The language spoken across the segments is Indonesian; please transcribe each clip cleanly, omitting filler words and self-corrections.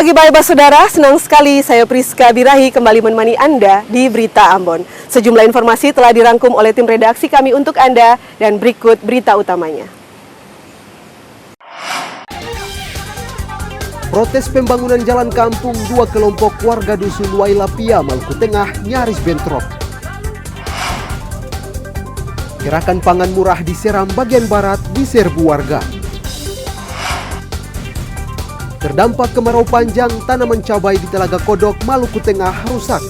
Pagi baik saudara, senang sekali saya Priska Birahi kembali menemani Anda di Berita Ambon. Sejumlah informasi telah dirangkum oleh tim redaksi kami untuk Anda dan berikut berita utamanya. Protes pembangunan jalan kampung dua kelompok warga dusun Wailapia, Maluku Tengah nyaris bentrok. Gerakan pangan murah di Seram bagian barat diserbu warga. Terdampak kemarau panjang, tanaman cabai di Telaga Kodok, Maluku Tengah rusak.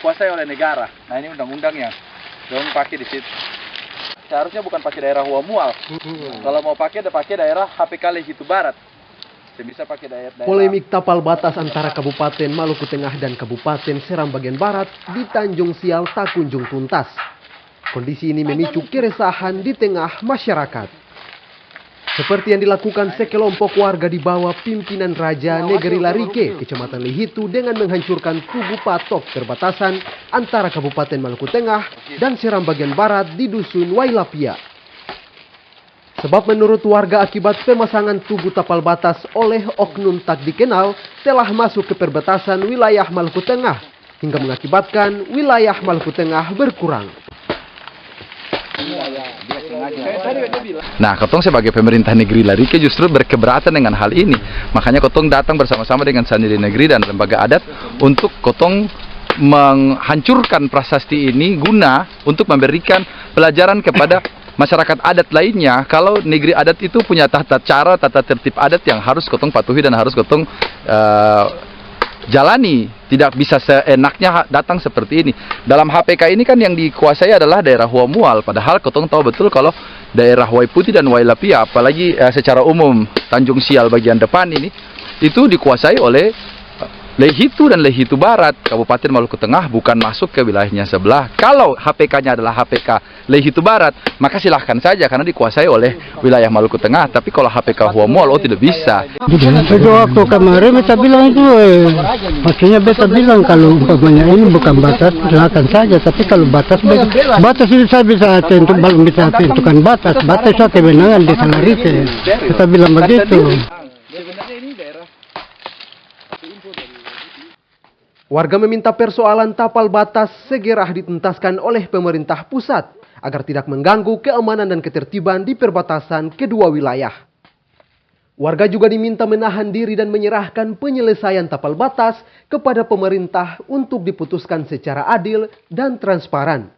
Kuasai oleh negara. Nah ini undang-undangnya. Jangan pakai di situ. Seharusnya bukan pakai daerah Huamual. Kalau mau pakai, pakai daerah HPK Lehitu Barat. Bisa pakai daerah. Polemik tapal batas antara Kabupaten Maluku Tengah dan Kabupaten Seram bagian barat di Tanjung Sial tak kunjung tuntas. Kondisi ini memicu keresahan di tengah masyarakat. Seperti yang dilakukan sekelompok warga di bawah pimpinan Raja Negeri Larike, Kecamatan Lehitu dengan menghancurkan tugu patok perbatasan antara Kabupaten Maluku Tengah dan Seram bagian barat di Dusun Wailapia. Sebab menurut warga akibat pemasangan tugu tapal batas oleh oknum tak dikenal telah masuk ke perbatasan wilayah Maluku Tengah hingga mengakibatkan wilayah Maluku Tengah berkurang. Nah, Kotong sebagai pemerintah negeri Larike justru berkeberatan dengan hal ini. Makanya Kotong datang bersama-sama dengan Sandi Negeri dan lembaga adat untuk Kotong menghancurkan prasasti ini guna untuk memberikan pelajaran kepada masyarakat adat lainnya kalau negeri adat itu punya tata cara, tata tertib adat yang harus Kotong patuhi dan harus Kotong jalani. Tidak bisa seenaknya datang seperti ini. Dalam HPK ini kan yang dikuasai adalah daerah Huamual. Padahal Kotong tahu betul kalau daerah Waiputi dan Wailapia, apalagi secara umum Tanjung Sial bagian depan ini, itu dikuasai oleh Lehitu dan Lehitu Barat. Kabupaten Maluku Tengah bukan masuk ke wilayahnya sebelah. Kalau HPK-nya adalah HPK Lehitu Barat, maka silahkan saja karena dikuasai oleh wilayah Maluku Tengah. Tapi kalau HPK Huamual, tidak bisa. Itu waktu kemarin beta bilang itu, maksudnya beta bilang kalau umpamanya ini bukan batas, silakan saja. Tapi kalau batas itu saya bisa tentu, belum bisa tentukan batas. Batas itu kewenangan di Larike. Kita bilang begitu. Warga meminta persoalan tapal batas segera dituntaskan oleh pemerintah pusat agar tidak mengganggu keamanan dan ketertiban di perbatasan kedua wilayah. Warga juga diminta menahan diri dan menyerahkan penyelesaian tapal batas kepada pemerintah untuk diputuskan secara adil dan transparan.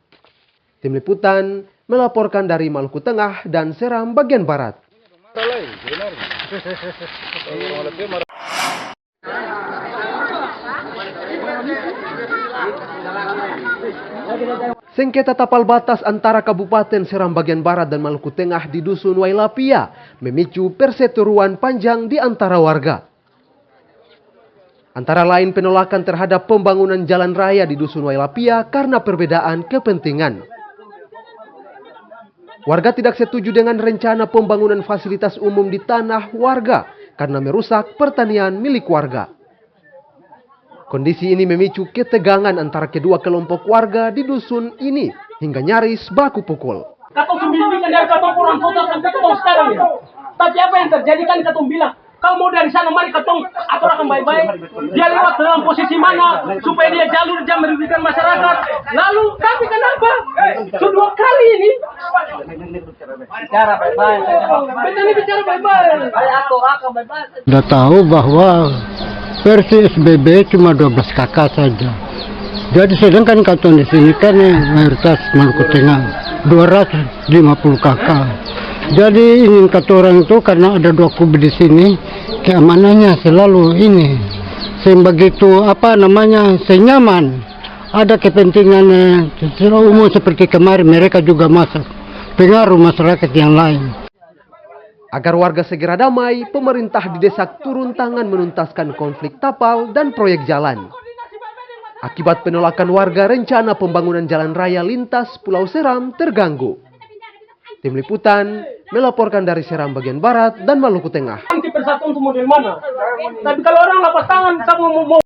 Tim Liputan melaporkan dari Maluku Tengah dan Seram bagian barat. Sengketa tapal batas antara Kabupaten Seram bagian barat dan Maluku Tengah di Dusun Wailapia memicu perseteruan panjang di antara warga. Antara lain penolakan terhadap pembangunan jalan raya di Dusun Wailapia karena perbedaan kepentingan. Warga tidak setuju dengan rencana pembangunan fasilitas umum di tanah warga karena merusak pertanian milik warga. Kondisi ini memicu ketegangan antara kedua kelompok warga di dusun ini hingga nyaris baku pukul. Katong sembunyikan dari katong kurang putus sampai katong sekarang ya. Tapi apa yang terjadi kan katong bilang, kau mau dari sana mari katong atur akan baik-baik. Dia lewat dalam posisi mana supaya dia jalur jam merugikan masyarakat. Lalu tapi kenapa? Kedua kali ini bicara baik-baik. Bicara baik-baik. Aku akan baik-baik. Sudah tahu bahwa versi SBB cuma 12 kakak saja. Jadi sedangkan kanton di sini kan mayoritas Maluku Tengah 250 kakak. Jadi ingin kata orang itu karena ada dua kubu di sini keamanannya selalu ini. Begitu senyaman. Ada kepentingan secara umum seperti kemarin mereka juga masuk pengaruh masyarakat yang lain. Agar warga segera damai, pemerintah didesak turun tangan menuntaskan konflik tapal dan proyek jalan. Akibat penolakan warga, rencana pembangunan jalan raya lintas Pulau Seram terganggu. Tim Liputan melaporkan dari Seram bagian barat dan Maluku Tengah. persatuan itu model mana. Tapi kalau orang lepas tangan, sama mau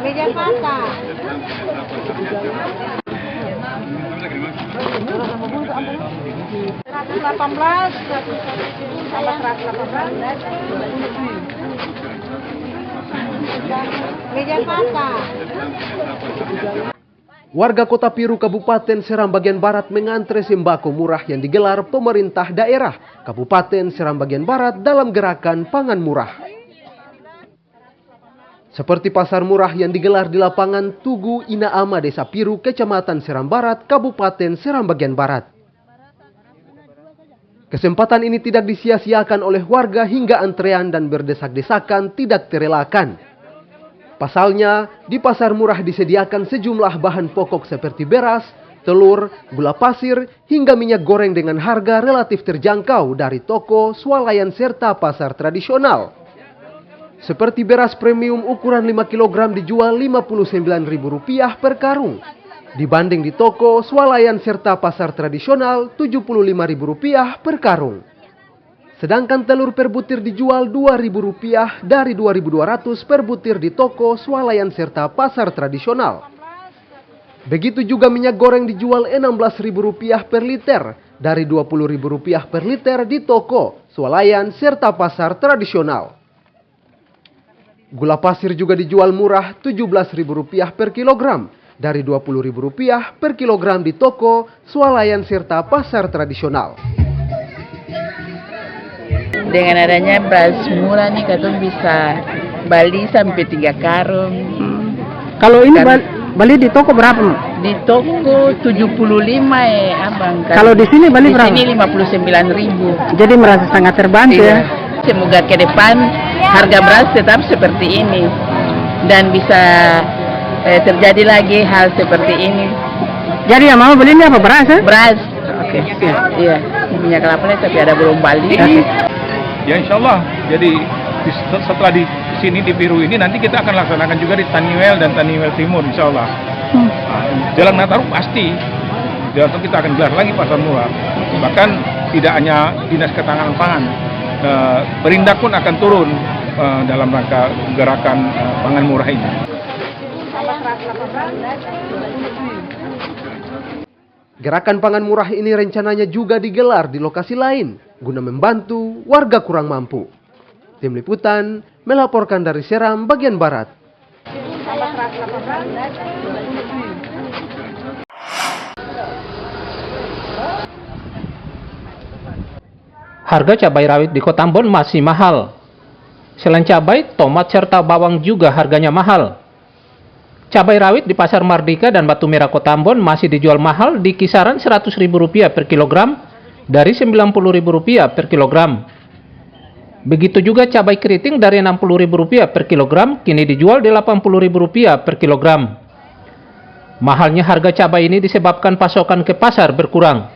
Meja kata. Meja kata. Warga Kota Piru Kabupaten Seram bagian Barat mengantre sembako murah yang digelar pemerintah daerah Kabupaten Seram bagian Barat dalam gerakan pangan murah. Seperti pasar murah yang digelar di lapangan Tugu Inaama Desa Piru, Kecamatan Seram Barat, Kabupaten Seram bagian Barat. Kesempatan ini tidak disia-siakan oleh warga hingga antrean dan berdesak-desakan tidak terelakkan. Pasalnya, di pasar murah disediakan sejumlah bahan pokok seperti beras, telur, gula pasir, hingga minyak goreng dengan harga relatif terjangkau dari toko, swalayan, serta pasar tradisional. Seperti beras premium ukuran 5 kg dijual Rp59.000 per karung. Dibanding di toko, swalayan, serta pasar tradisional Rp75.000 per karung. Sedangkan telur per butir dijual Rp2.000 dari Rp2.200 per butir di toko, swalayan, serta pasar tradisional. Begitu juga minyak goreng dijual Rp16.000 per liter dari Rp20.000 per liter di toko, swalayan, serta pasar tradisional. Gula pasir juga dijual murah Rp17.000 per kilogram dari Rp20.000 per kilogram di toko, swalayan, serta pasar tradisional. Dengan adanya beras murah nih katong bisa beli sampai 3 karung. Kalau ini beli di toko berapa? Di toko 75 abang. Kalau di sini beli berapa? Di sini 59.000. Jadi merasa sangat terbantu ya. Semoga ke depan harga beras tetap seperti ini dan bisa terjadi lagi hal seperti ini. Jadi yang mau beli ini apa, beras ya? Beras. Oke. Iya, minyak kelapa tapi ada belum balik. Ya insya Allah, jadi setelah di sini di Piru ini nanti kita akan laksanakan juga di Taniwel dan Taniwel Timur insya Allah. Jalan Nataru pasti, jalan itu kita akan gelar lagi pasar murah. Bahkan tidak hanya Dinas Ketahanan Pangan, Perindak pun akan turun dalam rangka gerakan pangan murah ini. Gerakan pangan murah ini rencananya juga digelar di lokasi lain guna membantu warga kurang mampu. Tim Liputan melaporkan dari Seram bagian Barat. Harga cabai rawit di Kota Ambon masih mahal. Selain cabai, tomat serta bawang juga harganya mahal. Cabai rawit di Pasar Mardika dan Batu Merah Kota Ambon masih dijual mahal di kisaran Rp100.000 per kilogram dari Rp90.000 per kilogram. Begitu juga cabai keriting dari Rp60.000 per kilogram kini dijual di Rp80.000 per kilogram. Mahalnya harga cabai ini disebabkan pasokan ke pasar berkurang.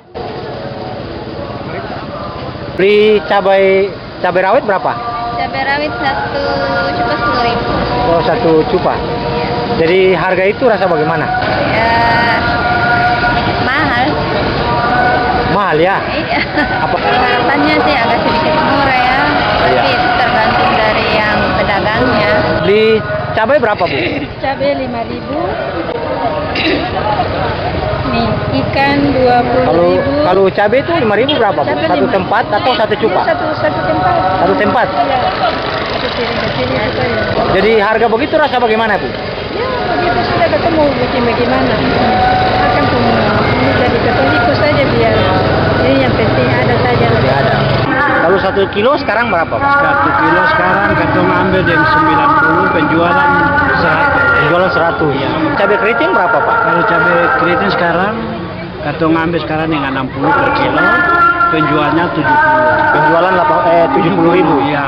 Beli cabai rawit berapa? Cabai rawit 1 cupa 10.000. Oh, 1 cupa. Jadi harga itu rasa bagaimana? Ya, mahal. Mahal ya? Iya. Harapannya sih agak sedikit murah ya. Tapi itu tergantung dari yang pedagangnya. Beli cabai berapa, Bu? Cabai 5.000. Nih, ikan 20.000. Kalau cabai itu 5.000 berapa, Bu? Satu tempat atau satu cupa? Satu tempat. Satu tempat. Satu piring kecil itu saja. Jadi harga begitu rasa bagaimana, Bu? Ya, begitu sudah ketemu bikin bagaimana. Akan ini jadi ketemu saja biar. Jadi yang penting ada saja. Ada. Kalau 1 kilo sekarang berapa, Pak? 1 kilo sekarang kita ambil yang 90, penjualan 100. Penjualan 100. Ya. Cabai keriting berapa, Pak? Kalau cabai keriting sekarang kita ambil sekarang yang 60 per kilo, penjualnya 70. Penjualan 70.000. Iya.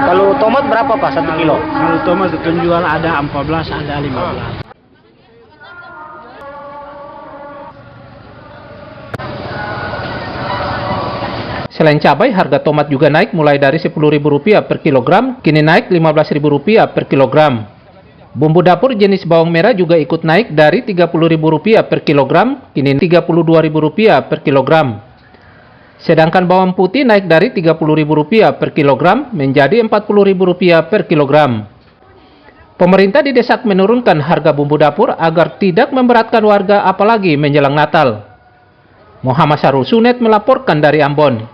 Kalau tomat berapa, Pak? 1 kilo? Kalau tomat penjual ada 14, ada 15. Selain cabai, harga tomat juga naik mulai dari Rp10.000 per kilogram, kini naik Rp15.000 per kilogram. Bumbu dapur jenis bawang merah juga ikut naik dari Rp30.000 per kilogram, kini Rp32.000 per kilogram. Sedangkan bawang putih naik dari Rp30.000 per kilogram menjadi Rp40.000 per kilogram. Pemerintah didesak menurunkan harga bumbu dapur agar tidak memberatkan warga apalagi menjelang Natal. Muhammad Sarul Sunet melaporkan dari Ambon.